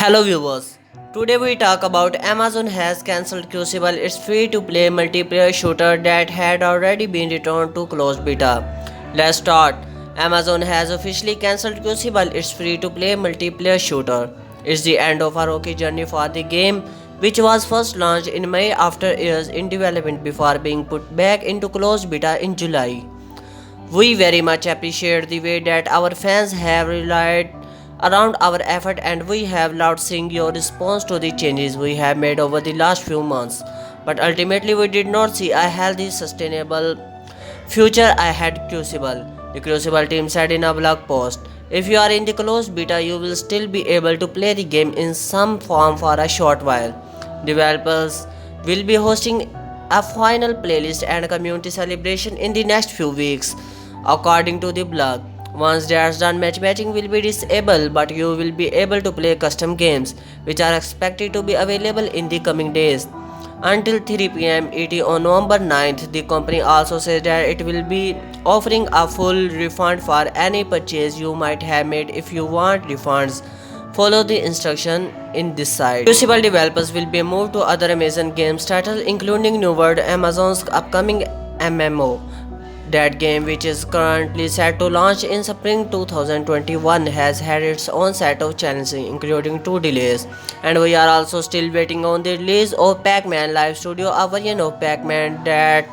Hello viewers. Today we talk about Amazon has cancelled Crucible, its free-to-play multiplayer shooter that had already been returned to closed beta. Let's start. Amazon has officially cancelled Crucible, its free-to-play multiplayer shooter. It's the end of a rocky journey for the game, which was first launched in May after years in development before being put back into closed beta in July. We very much appreciate the way that our fans have relied around our effort, and we have loved seeing your response to the changes we have made over the last few months. But ultimately, we did not see a healthy, sustainable future ahead Crucible. The Crucible team said in a blog post. If you are in the closed beta, you will still be able to play the game in some form for a short while. Developers will be hosting a final playlist and community celebration in the next few weeks, according to the blog. Once that's done, matchmaking will be disabled, but you will be able to play custom games, which are expected to be available in the coming days. Until 3 pm ET on November 9th, the company also says that it will be offering a full refund for any purchase you might have made. If you want refunds, follow the instruction in this site. Crucible developers will be moved to other Amazon games titles, including New World, Amazon's upcoming MMO. That game, which is currently set to launch in spring 2021, has had its own set of challenges, including 2 delays. And we are also still waiting on the release of Pac-Man Live Studio, a version of Pac-Man that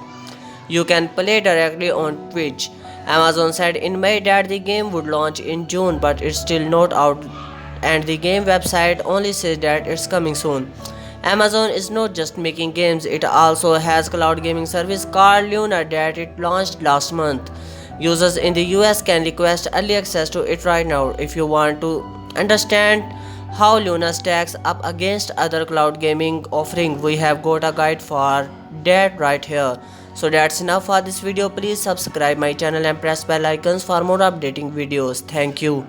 you can play directly on Twitch. Amazon said in May that the game would launch in June, but it's still not out, and the game website only says that it's coming soon. Amazon is not just making games, it also has cloud gaming service called Luna that it launched last month. Users in the US can request early access to it right now. If you want to understand how Luna stacks up against other cloud gaming offerings, we have got a guide for that right here. So that's enough for this video. Please subscribe my channel and press bell icons for more updating videos. Thank you.